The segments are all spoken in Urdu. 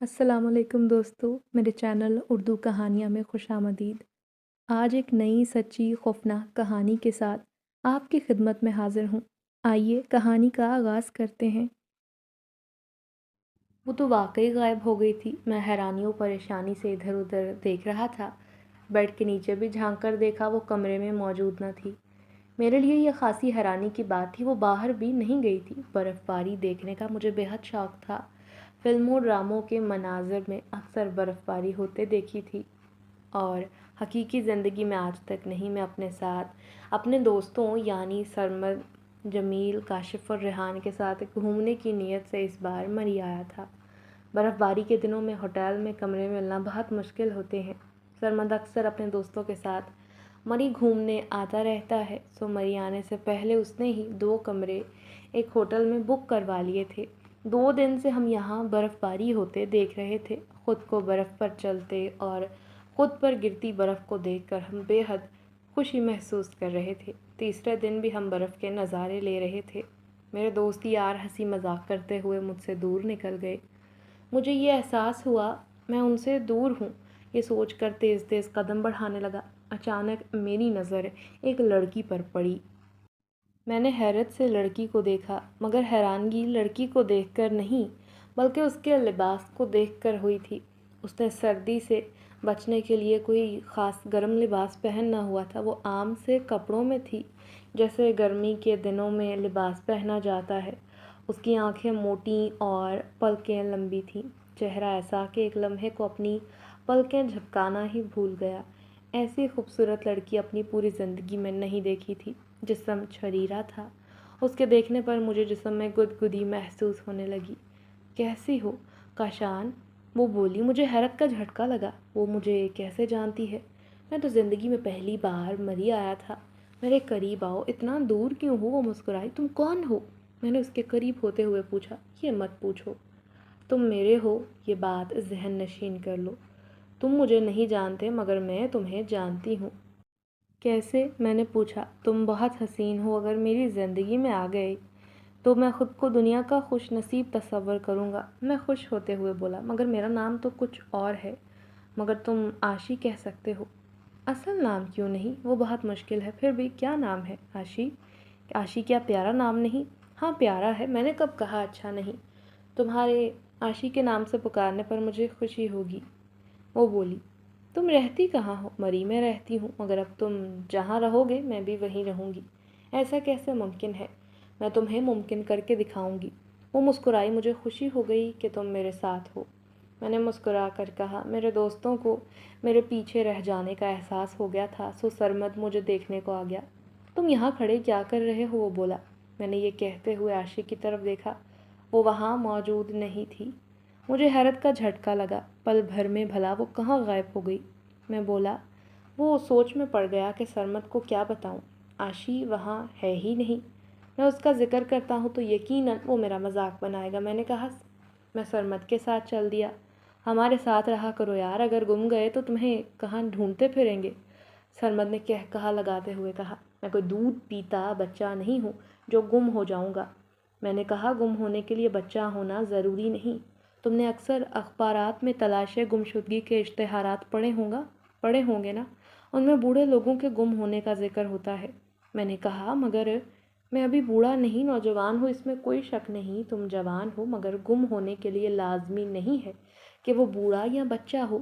السلام علیکم دوستو، میرے چینل اردو کہانیاں میں خوش آمدید۔ آج ایک نئی سچی خوفناک کہانی کے ساتھ آپ کی خدمت میں حاضر ہوں۔ آئیے کہانی کا آغاز کرتے ہیں۔ وہ تو واقعی غائب ہو گئی تھی۔ میں حیرانی و پریشانی سے ادھر ادھر دیکھ رہا تھا۔ بیڈ کے نیچے بھی جھانک کر دیکھا، وہ کمرے میں موجود نہ تھی۔ میرے لیے یہ خاصی حیرانی کی بات تھی، وہ باہر بھی نہیں گئی تھی۔ برف باری دیکھنے کا مجھے بے حد شوق تھا۔ فلموں ڈراموں کے مناظر میں اکثر برف باری ہوتے دیکھی تھی، اور حقیقی زندگی میں آج تک نہیں۔ میں اپنے ساتھ اپنے دوستوں یعنی سرمد، جمیل، کاشف اور ریحان کے ساتھ گھومنے کی نیت سے اس بار مری آیا تھا۔ برف باری کے دنوں میں ہوٹل میں کمرے ملنا بہت مشکل ہوتے ہیں۔ سرمد اکثر اپنے دوستوں کے ساتھ مری گھومنے آتا رہتا ہے، سو مری آنے سے پہلے اس نے ہی 2 کمرے ایک ہوٹل میں بک کروا لیے تھے۔ 2 دن سے ہم یہاں برف باری ہوتے دیکھ رہے تھے۔ خود کو برف پر چلتے اور خود پر گرتی برف کو دیکھ کر ہم بے حد خوشی محسوس کر رہے تھے۔ تیسرے دن بھی ہم برف کے نظارے لے رہے تھے۔ میرے دوست یار ہنسی مذاق کرتے ہوئے مجھ سے دور نکل گئے۔ مجھے یہ احساس ہوا میں ان سے دور ہوں۔ یہ سوچ کر تیز تیز قدم بڑھانے لگا۔ اچانک میری نظر ایک لڑکی پر پڑی۔ میں نے حیرت سے لڑکی کو دیکھا، مگر حیرانگی لڑکی کو دیکھ کر نہیں بلکہ اس کے لباس کو دیکھ کر ہوئی تھی۔ اس نے سردی سے بچنے کے لیے کوئی خاص گرم لباس پہن نہ ہوا تھا۔ وہ عام سے کپڑوں میں تھی، جیسے گرمی کے دنوں میں لباس پہنا جاتا ہے۔ اس کی آنکھیں موٹی اور پلکیں لمبی تھیں۔ چہرہ ایسا کہ ایک لمحے کو اپنی پلکیں جھپکانا ہی بھول گیا۔ ایسی خوبصورت لڑکی اپنی پوری زندگی میں نہیں دیکھی تھی۔ جسم چھریرا تھا۔ اس کے دیکھنے پر مجھے جسم میں گدگدی محسوس ہونے لگی۔ کیسی ہو کاشان؟ وہ بولی۔ مجھے حیرت کا جھٹکا لگا۔ وہ مجھے کیسے جانتی ہے؟ میں تو زندگی میں پہلی بار مری آیا تھا۔ میرے قریب آؤ، اتنا دور کیوں ہو؟ وہ مسکرائی۔ تم کون ہو؟ میں نے اس کے قریب ہوتے ہوئے پوچھا۔ یہ مت پوچھو، تم میرے ہو، یہ بات ذہن نشین کر لو۔ تم مجھے نہیں جانتے مگر میں تمہیں جانتی ہوں۔ کیسے؟ میں نے پوچھا۔ تم بہت حسین ہو، اگر میری زندگی میں آ گئے تو میں خود کو دنیا کا خوش نصیب تصور کروں گا۔ میں خوش ہوتے ہوئے بولا، مگر میرا نام تو کچھ اور ہے۔ مگر تم عاشی کہہ سکتے ہو۔ اصل نام کیوں نہیں؟ وہ بہت مشکل ہے۔ پھر بھی کیا نام ہے؟ عاشی؟ عاشی کیا پیارا نام نہیں؟ ہاں پیارا ہے، میں نے کب کہا اچھا نہیں؟ تمہارے عاشی کے نام سے پکارنے پر مجھے خوشی ہوگی۔ وہ بولی۔ تم رہتی کہاں ہو؟ مری میں رہتی ہوں، مگر اب تم جہاں رہو گے میں بھی وہیں رہوں گی۔ ایسا کیسے ممکن ہے؟ میں تمہیں ممکن کر کے دکھاؤں گی۔ وہ مسکرائی۔ مجھے خوشی ہو گئی کہ تم میرے ساتھ ہو۔ میں نے مسکرا کر کہا۔ میرے دوستوں کو میرے پیچھے رہ جانے کا احساس ہو گیا تھا، سو سرمد مجھے دیکھنے کو آ گیا۔ تم یہاں کھڑے کیا کر رہے ہو؟ وہ بولا۔ میں نے یہ کہتے ہوئے عاشق کی طرف دیکھا۔ وہ وہاں موجود نہیں تھی۔ مجھے حیرت کا جھٹکا لگا۔ پل بھر میں بھلا وہ کہاں غائب ہو گئی؟ میں بولا۔ وہ سوچ میں پڑ گیا کہ سرمد کو کیا بتاؤں۔ عاشی وہاں ہے ہی نہیں۔ میں اس کا ذکر کرتا ہوں تو یقیناً وہ میرا مذاق بنائے گا۔ میں نے کہا۔ میں سرمد کے ساتھ چل دیا۔ ہمارے ساتھ رہا کرو یار، اگر گم گئے تو تمہیں کہاں ڈھونڈتے پھریں گے؟ سرمد نے کہا لگاتے ہوئے کہا۔ میں کوئی دودھ پیتا بچہ نہیں ہوں جو گم ہو جاؤں گا۔ میں نے کہا گم ہونے کے لیے بچہ ہونا ضروری نہیں۔ تم نے اکثر اخبارات میں تلاش گمشدگی کے اشتہارات پڑھے ہوں گے نا؟ ان میں بوڑھے لوگوں کے گم ہونے کا ذکر ہوتا ہے۔ میں نے کہا مگر میں ابھی بوڑھا نہیں، نوجوان ہوں، اس میں کوئی شک نہیں۔ تم جوان ہو، مگر گم ہونے کے لیے لازمی نہیں ہے کہ وہ بوڑھا یا بچہ ہو۔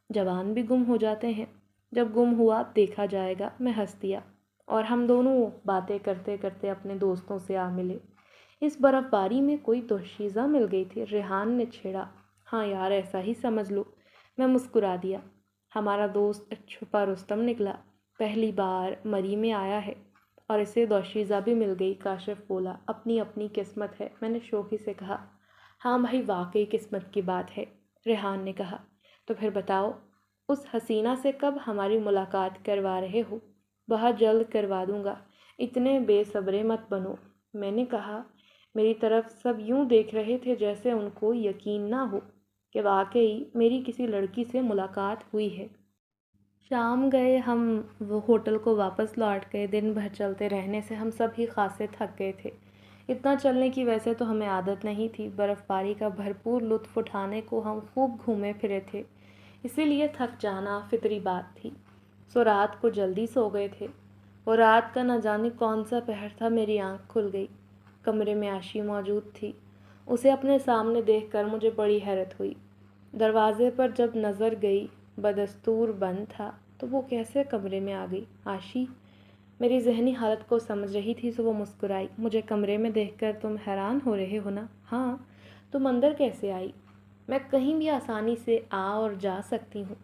جوان بھی گم ہو جاتے ہیں۔ جب گم ہوا دیکھا جائے گا۔ میں ہنس دیا اور ہم دونوں باتیں کرتے کرتے اپنے دوستوں سے آ ملے۔ اس برف باری میں کوئی دوشیزہ مل گئی تھی، ریحان نے چھیڑا۔ ہاں یار، ایسا ہی سمجھ لو۔ میں مسکرا دیا۔ ہمارا دوست چھپا رستم نکلا، پہلی بار مری میں آیا ہے اور اسے دوشیزہ بھی مل گئی۔ کاشف بولا۔ اپنی اپنی قسمت ہے۔ میں نے شوخی سے کہا۔ ہاں بھائی، واقعی قسمت کی بات ہے، ریحان نے کہا۔ تو پھر بتاؤ، اس حسینہ سے کب ہماری ملاقات کروا رہے ہو؟ بہت جلد کروا دوں گا، اتنے بے صبرے مت بنو۔ میں نے کہا۔ میری طرف سب یوں دیکھ رہے تھے جیسے ان کو یقین نہ ہو کہ واقعی میری کسی لڑکی سے ملاقات ہوئی ہے۔ شام گئے، ہم وہ ہوٹل کو واپس لوٹ گئے۔ دن بھر چلتے رہنے سے ہم سب ہی خاصے تھک گئے تھے۔ اتنا چلنے کی ویسے تو ہمیں عادت نہیں تھی، برف باری کا بھرپور لطف اٹھانے کو ہم خوب گھومے پھرے تھے، اسی لیے تھک جانا فطری بات تھی۔ سو رات کو جلدی سو گئے تھے۔ اور رات کا نہ جانے کون سا پہر تھا، میری آنکھ کھل گئی۔ کمرے میں عاشی موجود تھی۔ اسے اپنے سامنے دیکھ کر مجھے بڑی حیرت ہوئی۔ دروازے پر جب نظر گئی بدستور بند تھا، تو وہ کیسے کمرے میں آ گئی؟ عاشی میری ذہنی حالت کو سمجھ رہی تھی، سو وہ مسکرائی۔ مجھے کمرے میں دیکھ کر تم حیران ہو رہے ہو نا؟ ہاں، تم اندر کیسے آئی؟ میں کہیں بھی آسانی سے آ اور جا سکتی ہوں،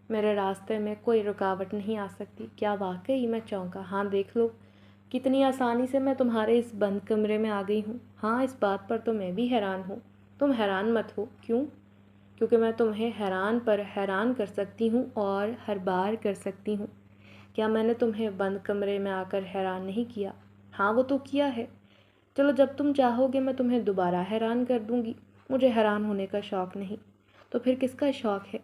میرے راستے میں کوئی رکاوٹ نہیں آ سکتی۔ کیا واقعی؟ میں چونکا۔ ہاں دیکھ لو کتنی آسانی سے میں تمہارے اس بند کمرے میں آ گئی ہوں۔ ہاں، اس بات پر تو میں بھی حیران ہوں۔ تم حیران مت ہو۔ کیوں؟ کیونکہ میں تمہیں حیران پر حیران کر سکتی ہوں اور ہر بار کر سکتی ہوں۔ کیا میں نے تمہیں بند کمرے میں آ کر حیران نہیں کیا؟ ہاں، وہ تو کیا ہے۔ چلو، جب تم چاہو گے میں تمہیں دوبارہ حیران کر دوں گی۔ مجھے حیران ہونے کا شوق نہیں، تو پھر کس کا شوق ہے؟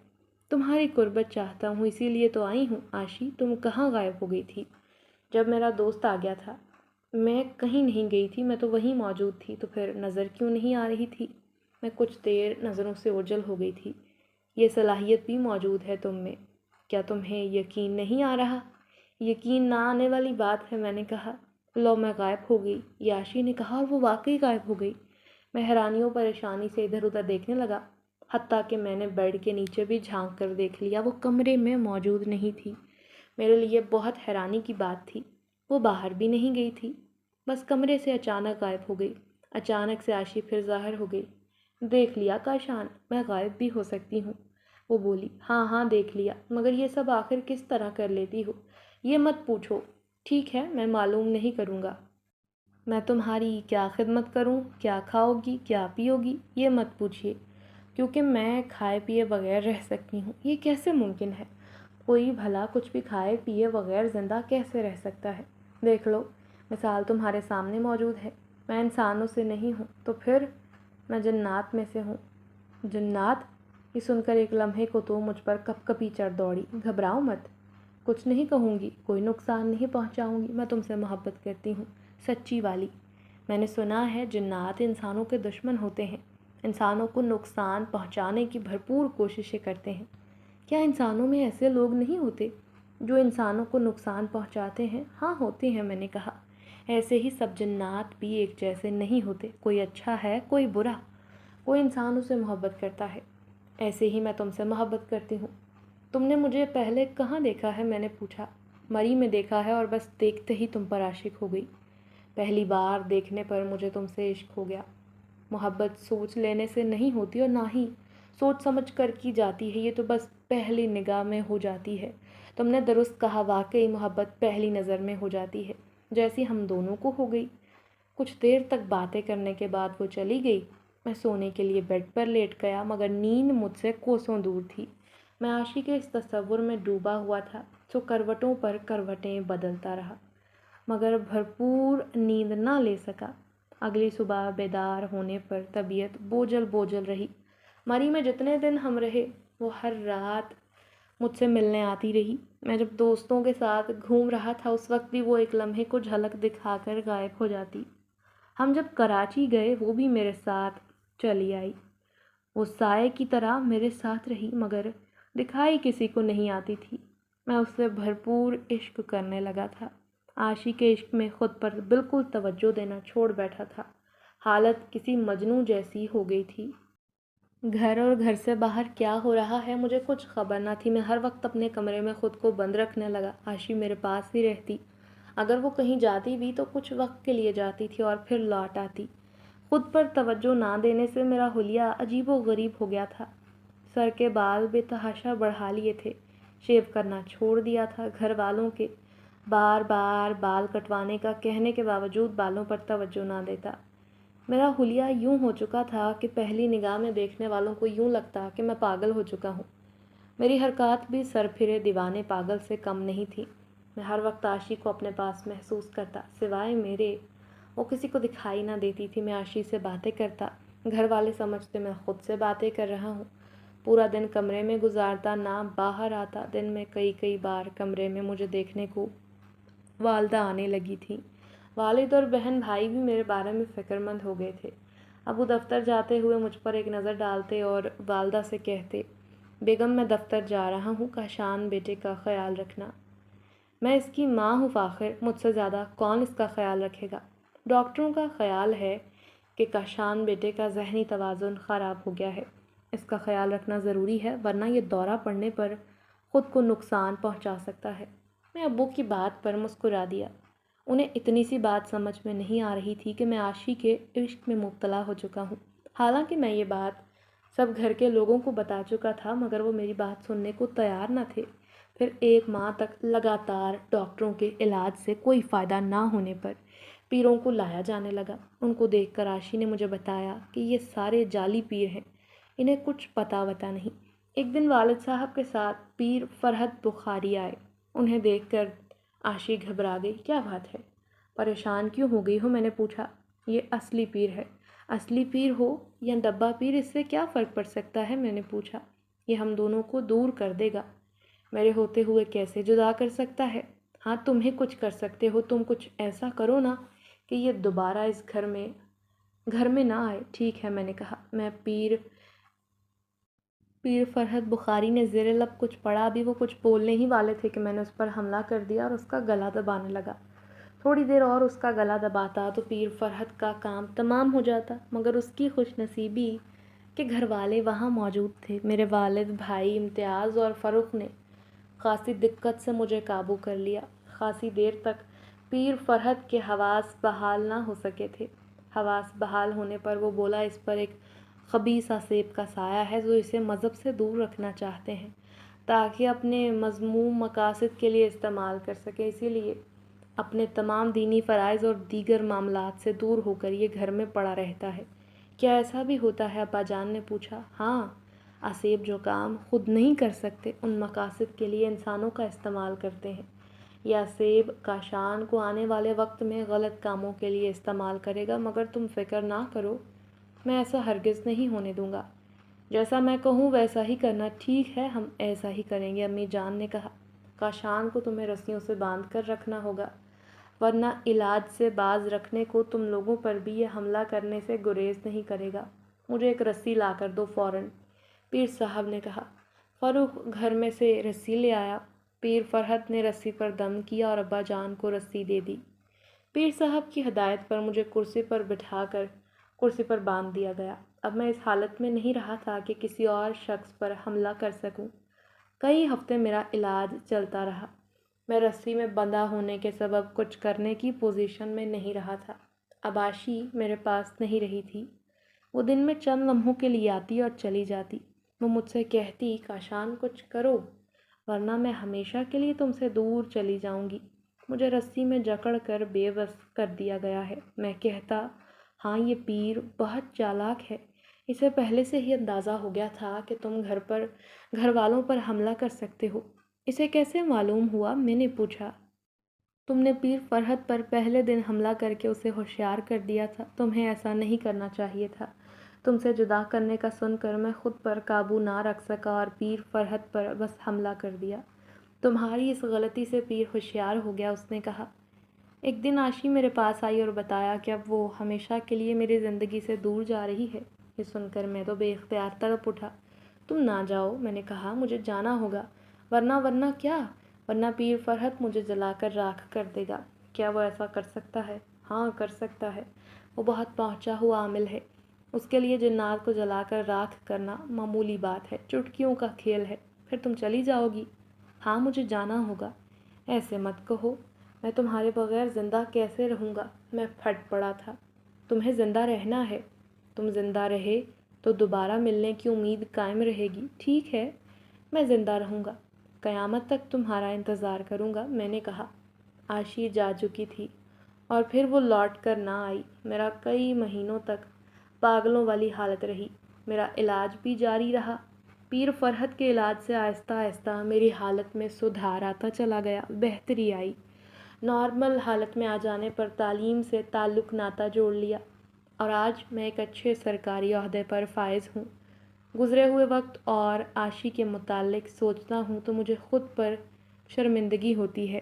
تمہاری قربت چاہتا ہوں، اسی لیے تو آئی ہوں۔ عاشی تم کہاں غائب ہو گئی تھی جب میرا دوست آ گیا تھا؟ میں کہیں نہیں گئی تھی، میں تو وہیں موجود تھی۔ تو پھر نظر کیوں نہیں آ رہی تھی؟ میں کچھ دیر نظروں سے اوجھل ہو گئی تھی۔ یہ صلاحیت بھی موجود ہے تم میں، کیا تمہیں یقین نہیں آ رہا؟ یقین نہ آنے والی بات ہے، میں نے کہا۔ لو، میں غائب ہو گئی، یہ عاشی نے کہا، اور وہ واقعی غائب ہو گئی۔ میں حیرانی پریشانی سے ادھر ادھر دیکھنے لگا، حتیٰ کہ میں نے بیڈ کے نیچے بھی جھانک کر دیکھ لیا، وہ کمرے میں موجود نہیں تھی۔ میرے لیے بہت حیرانی کی بات تھی، وہ باہر بھی نہیں گئی تھی، بس کمرے سے اچانک غائب ہو گئی۔ اچانک سے عاشی پھر ظاہر ہو گئی۔ دیکھ لیا کاشان، میں غائب بھی ہو سکتی ہوں، وہ بولی۔ ہاں ہاں دیکھ لیا، مگر یہ سب آخر کس طرح کر لیتی ہو؟ یہ مت پوچھو۔ ٹھیک ہے، میں معلوم نہیں کروں گا۔ میں تمہاری کیا خدمت کروں؟ کیا کھاؤ گی، کیا پیو گی؟ یہ مت پوچھیے، کیونکہ میں کھائے پیے بغیر رہ سکتی ہوں۔ یہ کیسے ممکن ہے؟ کوئی بھلا کچھ بھی کھائے پیے بغیر زندہ کیسے رہ سکتا ہے؟ دیکھ لو، مثال تمہارے سامنے موجود ہے۔ میں انسانوں سے نہیں ہوں، تو پھر میں جنات میں سے ہوں۔ جنات؟ یہ سن کر ایک لمحے کو تو مجھ پر کپ کپی چڑھ دوڑی۔ گھبراؤ مت، کچھ نہیں کہوں گی، کوئی نقصان نہیں پہنچاؤں گی۔ میں تم سے محبت کرتی ہوں، سچی والی۔ میں نے سنا ہے جنات انسانوں کے دشمن ہوتے ہیں، انسانوں کو نقصان پہنچانے کی بھرپور کوششیں کرتے ہیں۔ کیا انسانوں میں ایسے لوگ نہیں ہوتے جو انسانوں کو نقصان پہنچاتے ہیں؟ ہاں ہوتے ہیں، میں نے کہا۔ ایسے ہی سب جنات بھی ایک جیسے نہیں ہوتے، کوئی اچھا ہے کوئی برا، کوئی انسانوں سے محبت کرتا ہے۔ ایسے ہی میں تم سے محبت کرتی ہوں۔ تم نے مجھے پہلے کہاں دیکھا ہے؟ میں نے پوچھا۔ مری میں دیکھا ہے، اور بس دیکھتے ہی تم پر عاشق ہو گئی۔ پہلی بار دیکھنے پر مجھے تم سے عشق ہو گیا۔ محبت سوچ لینے سے نہیں ہوتی، اور نہ ہی سوچ سمجھ کر کی جاتی ہے، یہ تو بس پہلی نگاہ میں ہو جاتی ہے۔ تم نے درست کہا، واقعی محبت پہلی نظر میں ہو جاتی ہے، جیسی ہم دونوں کو ہو گئی۔ کچھ دیر تک باتیں کرنے کے بعد وہ چلی گئی۔ میں سونے کے لیے بیڈ پر لیٹ گیا، مگر نیند مجھ سے کوسوں دور تھی۔ میں عاشق کے اس تصور میں ڈوبا ہوا تھا، جو کروٹوں پر کروٹیں بدلتا رہا، مگر بھرپور نیند نہ لے سکا۔ اگلی صبح بیدار ہونے پر طبیعت بوجھل بوجھل رہی۔ مری میں جتنے دن ہم رہے، وہ ہر رات مجھ سے ملنے آتی رہی۔ میں جب دوستوں کے ساتھ گھوم رہا تھا، اس وقت بھی وہ ایک لمحے کو جھلک دکھا کر غائب ہو جاتی۔ ہم جب کراچی گئے، وہ بھی میرے ساتھ چلی آئی۔ وہ سائے کی طرح میرے ساتھ رہی، مگر دکھائی کسی کو نہیں آتی تھی۔ میں اس سے بھرپور عشق کرنے لگا تھا۔ عاشق کے عشق میں خود پر بالکل توجہ دینا چھوڑ بیٹھا تھا۔ حالت کسی مجنوں جیسی ہو گئی تھی۔ گھر اور گھر سے باہر کیا ہو رہا ہے مجھے کچھ خبر نہ تھی۔ میں ہر وقت اپنے کمرے میں خود کو بند رکھنے لگا۔ عاشی میرے پاس ہی رہتی، اگر وہ کہیں جاتی بھی تو کچھ وقت کے لیے جاتی تھی اور پھر لوٹ آتی۔ خود پر توجہ نہ دینے سے میرا حلیہ عجیب و غریب ہو گیا تھا۔ سر کے بال بے تحاشا بڑھا لیے تھے، شیو کرنا چھوڑ دیا تھا۔ گھر والوں کے بار بار بال کٹوانے کا کہنے کے باوجود بالوں پر توجہ نہ دیتا۔ میرا حلیہ یوں ہو چکا تھا کہ پہلی نگاہ میں دیکھنے والوں کو یوں لگتا کہ میں پاگل ہو چکا ہوں۔ میری حرکات بھی سر پھرے دیوانے پاگل سے کم نہیں تھی۔ میں ہر وقت عاشی کو اپنے پاس محسوس کرتا، سوائے میرے وہ کسی کو دکھائی نہ دیتی تھی۔ میں عاشی سے باتیں کرتا، گھر والے سمجھتے میں خود سے باتیں کر رہا ہوں۔ پورا دن کمرے میں گزارتا، نہ باہر آتا۔ دن میں کئی بار کمرے میں مجھے دیکھنے کو والدہ آنے لگی تھیں۔ والد اور بہن بھائی بھی میرے بارے میں فکر مند ہو گئے تھے۔ ابو دفتر جاتے ہوئے مجھ پر ایک نظر ڈالتے اور والدہ سے کہتے، بیگم میں دفتر جا رہا ہوں، کاشان بیٹے کا خیال رکھنا۔ میں اس کی ماں ہوں فاخر، مجھ سے زیادہ کون اس کا خیال رکھے گا؟ ڈاکٹروں کا خیال ہے کہ کاشان بیٹے کا ذہنی توازن خراب ہو گیا ہے، اس کا خیال رکھنا ضروری ہے ورنہ یہ دورہ پڑنے پر خود کو نقصان پہنچا سکتا ہے۔ میں ابو کی بات پر مسکرا دیا۔ انہیں اتنی سی بات سمجھ میں نہیں آ رہی تھی کہ میں عاشی کے عشق میں مبتلا ہو چکا ہوں۔ حالانکہ میں یہ بات سب گھر کے لوگوں کو بتا چکا تھا مگر وہ میری بات سننے کو تیار نہ تھے۔ پھر 1 ماہ تک لگاتار ڈاکٹروں کے علاج سے کوئی فائدہ نہ ہونے پر پیروں کو لایا جانے لگا۔ ان کو دیکھ کر عاشی نے مجھے بتایا کہ یہ سارے جعلی پیر ہیں، انہیں کچھ پتہ وتا نہیں۔ ایک دن والد صاحب کے ساتھ پیر فرحت بخاری آئے۔ انہیں دیکھ کر عاشی گھبرا گئی۔ کیا بات ہے؟ پریشان کیوں ہو گئی ہو؟ میں نے پوچھا۔ یہ اصلی پیر ہے۔ اصلی پیر ہو یا ڈبہ پیر، اس سے کیا فرق پڑ سکتا ہے؟ میں نے پوچھا۔ یہ ہم دونوں کو دور کر دے گا۔ میرے ہوتے ہوئے کیسے جدا کر سکتا ہے؟ ہاں تمہیں کچھ کر سکتے ہو، تم کچھ ایسا کرو نا کہ یہ دوبارہ اس گھر میں نہ آئے۔ ٹھیک ہے، میں نے کہا۔ میں پیر فرحت بخاری نے زیر لب کچھ پڑھا، ابھی وہ کچھ بولنے ہی والے تھے کہ میں نے اس پر حملہ کر دیا اور اس کا گلا دبانے لگا۔ تھوڑی دیر اور اس کا گلا دباتا تو پیر فرحت کا کام تمام ہو جاتا، مگر اس کی خوش نصیبی کہ گھر والے وہاں موجود تھے۔ میرے والد، بھائی امتیاز اور فروخ نے خاصی دقت سے مجھے قابو کر لیا۔ خاصی دیر تک پیر فرحت کے حواس بحال نہ ہو سکے تھے۔ حواس بحال ہونے پر وہ بولا، اس پر ایک خبیث آسیب کا سایہ ہے جو اسے مذہب سے دور رکھنا چاہتے ہیں تاکہ اپنے مذموم مقاصد کے لیے استعمال کر سکے، اسی لیے اپنے تمام دینی فرائض اور دیگر معاملات سے دور ہو کر یہ گھر میں پڑا رہتا ہے۔ کیا ایسا بھی ہوتا ہے؟ ابا جان نے پوچھا۔ ہاں، آسیب جو کام خود نہیں کر سکتے ان مقاصد کے لیے انسانوں کا استعمال کرتے ہیں۔ یہ آسیب کاشان کو آنے والے وقت میں غلط کاموں کے لیے استعمال کرے گا، مگر تم فکر نہ کرو، میں ایسا ہرگز نہیں ہونے دوں گا۔ جیسا میں کہوں ویسا ہی کرنا۔ ٹھیک ہے، ہم ایسا ہی کریں گے، امی جان نے کہا۔ کاشان کو تمہیں رسیوں سے باندھ کر رکھنا ہوگا ورنہ علاج سے باز رکھنے کو تم لوگوں پر بھی یہ حملہ کرنے سے گریز نہیں کرے گا۔ مجھے ایک رسی لا کر دو فوراً، پیر صاحب نے کہا۔ فروخ گھر میں سے رسی لے آیا۔ پیر فرحت نے رسی پر دم کیا اور ابا جان کو رسی دے دی۔ پیر صاحب کی ہدایت پر مجھے کرسی پر بٹھا کر کرسی پر باندھ دیا گیا۔ اب میں اس حالت میں نہیں رہا تھا کہ کسی اور شخص پر حملہ کر سکوں۔ کئی ہفتے میرا علاج چلتا رہا۔ میں رسی میں بندھا ہونے کے سبب کچھ کرنے کی پوزیشن میں نہیں رہا تھا۔ اب عاشی میرے پاس نہیں رہی تھی۔ وہ دن میں چند لمحوں کے لیے آتی اور چلی جاتی۔ وہ مجھ سے کہتی، کاشان کچھ کرو ورنہ میں ہمیشہ کے لیے تم سے دور چلی جاؤں گی۔ مجھے رسی میں جکڑ کر بے بس کر دیا گیا ہے۔ میں کہتا، ہاں یہ پیر بہت چالاک ہے، اسے پہلے سے ہی اندازہ ہو گیا تھا کہ تم گھر والوں پر حملہ کر سکتے ہو۔ اسے کیسے معلوم ہوا؟ میں نے پوچھا۔ تم نے پیر فرحت پر پہلے دن حملہ کر کے اسے ہوشیار کر دیا تھا۔ تمہیں ایسا نہیں کرنا چاہیے تھا۔ تم سے جدا کرنے کا سن کر میں خود پر قابو نہ رکھ سکا اور پیر فرحت پر بس حملہ کر دیا۔ تمہاری اس غلطی سے پیر ہوشیار ہو گیا، اس نے کہا۔ ایک دن عاشی میرے پاس آئی اور بتایا کہ اب وہ ہمیشہ کے لیے میری زندگی سے دور جا رہی ہے۔ یہ سن کر میں تو بے اختیار تڑپ اٹھا۔ تم نہ جاؤ، میں نے کہا، مجھے جانا ہوگا، ورنہ کیا؟ ورنہ پیر فرحت مجھے جلا کر راکھ کر دے گا۔ کیا وہ ایسا کر سکتا ہے؟ ہاں کر سکتا ہے، وہ بہت پہنچا ہوا عامل ہے۔ اس کے لیے جنات کو جلا کر راکھ کرنا معمولی بات ہے، چٹکیوں کا کھیل ہے۔ پھر تم چلی جاؤ گی؟ ہاں مجھے جانا ہوگا۔ ایسے مت کہو، میں تمہارے بغیر زندہ کیسے رہوں گا؟ میں پھٹ پڑا تھا۔ تمہیں زندہ رہنا ہے، تم زندہ رہے تو دوبارہ ملنے کی امید قائم رہے گی۔ ٹھیک ہے، میں زندہ رہوں گا، قیامت تک تمہارا انتظار کروں گا، میں نے کہا۔ عاشی جا چکی تھی اور پھر وہ لوٹ کر نہ آئی۔ میرا کئی مہینوں تک پاگلوں والی حالت رہی۔ میرا علاج بھی جاری رہا۔ پیر فرحت کے علاج سے آہستہ آہستہ میری حالت میں سدھار آتا چلا گیا، بہتری آئی۔ نارمل حالت میں آ جانے پر تعلیم سے تعلق ناتا جوڑ لیا اور آج میں ایک اچھے سرکاری عہدے پر فائز ہوں۔ گزرے ہوئے وقت اور عاشی کے متعلق سوچتا ہوں تو مجھے خود پر شرمندگی ہوتی ہے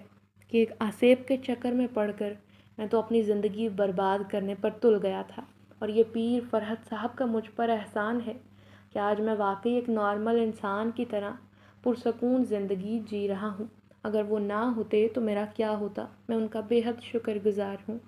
کہ ایک آسیب کے چکر میں پڑ کر میں تو اپنی زندگی برباد کرنے پر تل گیا تھا، اور یہ پیر فرحت صاحب کا مجھ پر احسان ہے کہ آج میں واقعی ایک نارمل انسان کی طرح پرسکون زندگی جی رہا ہوں۔ اگر وہ نہ ہوتے تو میرا کیا ہوتا؟ میں ان کا بے حد شکر گزار ہوں۔